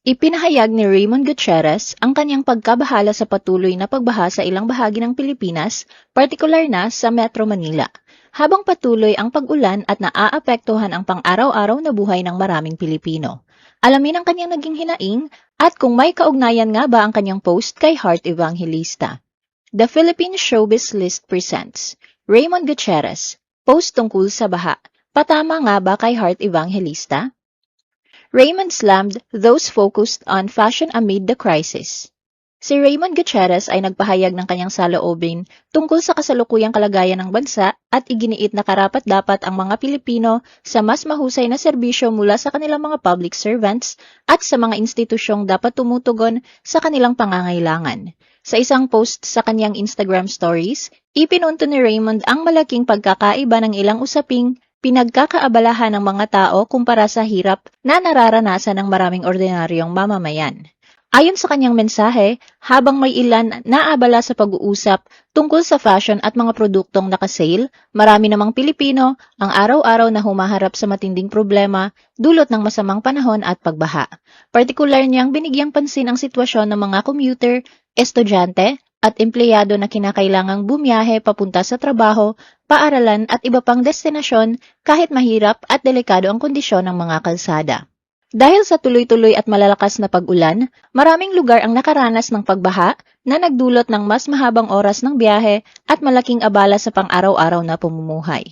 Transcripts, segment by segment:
Ipinahayag ni Raymond Gutierrez ang kanyang pagkabahala sa patuloy na pagbaha sa ilang bahagi ng Pilipinas, partikular na sa Metro Manila, habang patuloy ang pag-ulan at naaapektuhan ang pang-araw-araw na buhay ng maraming Pilipino. Alamin ang kanyang naging hinaing at kung may kaugnayan nga ba ang kanyang post kay Heart Evangelista. The Philippine Showbiz List presents Raymond Gutierrez, post tungkol sa baha. Patama nga ba kay Heart Evangelista? Raymond slammed those focused on fashion amid the crisis. Si Raymond Gutierrez ay nagpahayag ng kanyang saloobin tungkol sa kasalukuyang kalagayan ng bansa at iginiit na karapat-dapat ang mga Pilipino sa mas mahusay na serbisyo mula sa kanilang mga public servants at sa mga institusyong dapat tumutugon sa kanilang pangangailangan. Sa isang post sa kanyang Instagram stories, ipinunto ni Raymond ang malaking pagkakaiba ng ilang usaping pinagkakaabalahan ng mga tao kumpara sa hirap na nararanasan ng maraming ordinaryong mamamayan. Ayon sa kanyang mensahe, habang may ilan naabala sa pag-uusap tungkol sa fashion at mga produktong nakasale, marami namang Pilipino ang araw-araw na humaharap sa matinding problema dulot ng masamang panahon at pagbaha. Partikular niyang binigyang pansin ang sitwasyon ng mga commuter, estudyante, at empleyado na kinakailangang bumiyahe papunta sa trabaho, paaralan at iba pang destinasyon kahit mahirap at delikado ang kondisyon ng mga kalsada. Dahil sa tuloy-tuloy at malalakas na pag-ulan, maraming lugar ang nakaranas ng pagbaha na nagdulot ng mas mahabang oras ng biyahe at malaking abala sa pang-araw-araw na pamumuhay.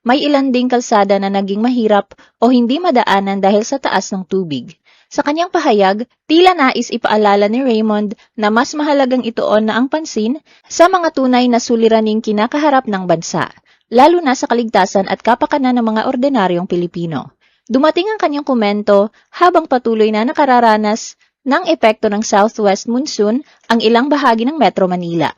May ilan ding kalsada na naging mahirap o hindi madaanan dahil sa taas ng tubig. Sa kanyang pahayag, tila nais ipaalala ni Raymond na mas mahalagang ituon na ang pansin sa mga tunay na suliraning kinakaharap ng bansa, lalo na sa kaligtasan at kapakanan ng mga ordinaryong Pilipino. Dumating ang kanyang komento habang patuloy na nakararanas ng epekto ng southwest monsoon ang ilang bahagi ng Metro Manila.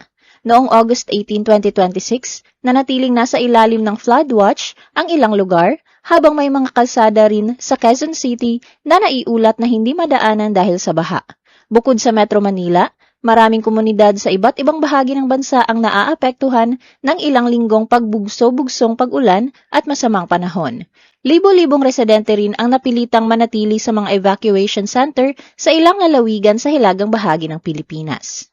Noong August 18, 2026, nanatiling nasa ilalim ng flood watch ang ilang lugar, habang may mga kalsada rin sa Quezon City na naiulat na hindi madaanan dahil sa baha. Bukod sa Metro Manila, maraming komunidad sa iba't ibang bahagi ng bansa ang naaapektuhan ng ilang linggong pagbugso-bugsong pag-ulan at masamang panahon. Libo-libong residente rin ang napilitang manatili sa mga evacuation center sa ilang lalawigan sa hilagang bahagi ng Pilipinas.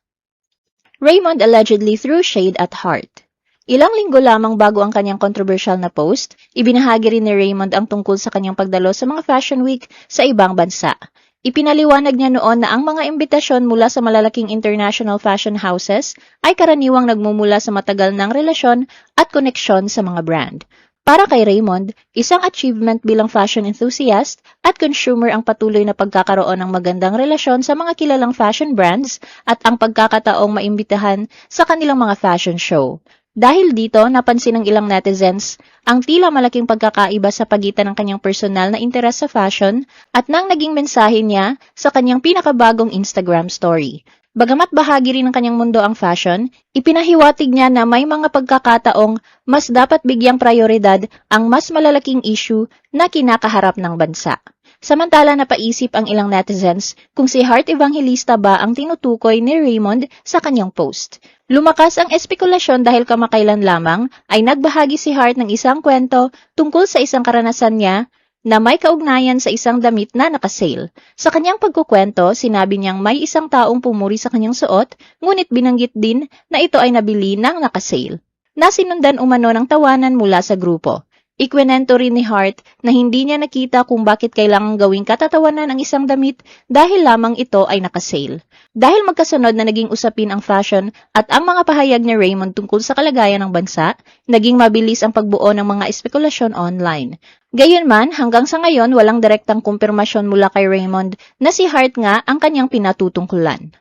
Raymond allegedly threw shade at Heart. Ilang linggo lamang bago ang kanyang controversial na post, ibinahagi rin ni Raymond ang tungkol sa kanyang pagdalo sa mga Fashion Week sa ibang bansa. Ipinaliwanag niya noon na ang mga imbitasyon mula sa malalaking international fashion houses ay karaniwang nagmumula sa matagal ng relasyon at koneksyon sa mga brand. Para kay Raymond, isang achievement bilang fashion enthusiast at consumer ang patuloy na pagkakaroon ng magandang relasyon sa mga kilalang fashion brands at ang pagkakataong maimbitahan sa kanilang mga fashion show. Dahil dito, napansin ng ilang netizens ang tila malaking pagkakaiba sa pagitan ng kanyang personal na interes sa fashion at nang naging mensahe niya sa kanyang pinakabagong Instagram story. Bagamat bahagi rin ng kanyang mundo ang fashion, ipinahiwatig niya na may mga pagkakataong mas dapat bigyang prioridad ang mas malalaking issue na kinakaharap ng bansa. Samantala napaisip ang ilang netizens kung si Heart Evangelista ba ang tinutukoy ni Raymond sa kanyang post. Lumakas ang espekulasyon dahil kamakailan lamang ay nagbahagi si Heart ng isang kwento tungkol sa isang karanasan niya na may kaugnayan sa isang damit na nakasale. Sa kanyang pagkukwento, sinabi niyang may isang taong pumuri sa kanyang suot, ngunit binanggit din na ito ay nabili ng nakasale. Nasinundan umano ng tawanan mula sa grupo. Ikwinento rin ni Heart na hindi niya nakita kung bakit kailangang gawing katatawanan ang isang damit dahil lamang ito ay nakasale. Dahil magkasunod na naging usapin ang fashion at ang mga pahayag ni Raymond tungkol sa kalagayan ng bansa, naging mabilis ang pagbuo ng mga espekulasyon online. Gayunman, hanggang sa ngayon walang direktang kumpirmasyon mula kay Raymond na si Heart nga ang kanyang pinatutungkulan.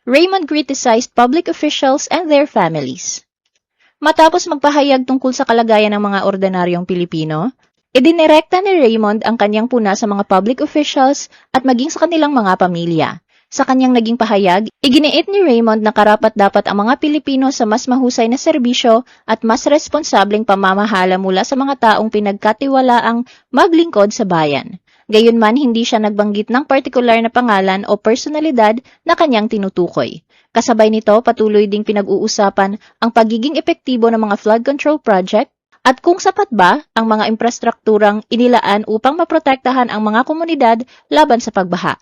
Raymond criticized public officials and their families. Matapos magpahayag tungkol sa kalagayan ng mga ordinaryong Pilipino, idinirekta ni Raymond ang kanyang puna sa mga public officials at maging sa kanilang mga pamilya. Sa kanyang naging pahayag, iginiit ni Raymond na karapat-dapat ang mga Pilipino sa mas mahusay na serbisyo at mas responsableng pamamahala mula sa mga taong pinagkatiwalaang maglingkod sa bayan. Gayunman, hindi siya nagbanggit ng partikular na pangalan o personalidad na kanyang tinutukoy. Kasabay nito, patuloy ding pinag-uusapan ang pagiging epektibo ng mga flood control project at kung sapat ba ang mga infrastrukturang inilaan upang maprotektahan ang mga komunidad laban sa pagbaha.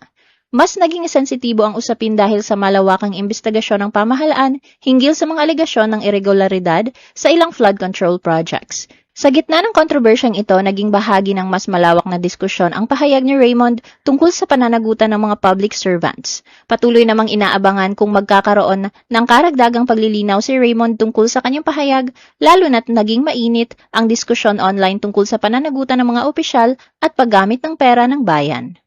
Mas naging sensitibo ang usapin dahil sa malawakang imbestigasyon ng pamahalaan hinggil sa mga alegasyon ng irregularidad sa ilang flood control projects. Sa gitna ng kontrobersyang ito, naging bahagi ng mas malawak na diskusyon ang pahayag ni Raymond tungkol sa pananagutan ng mga public servants. Patuloy namang inaabangan kung magkakaroon ng karagdagang paglilinaw si Raymond tungkol sa kanyang pahayag, lalo na't naging mainit ang diskusyon online tungkol sa pananagutan ng mga opisyal at paggamit ng pera ng bayan.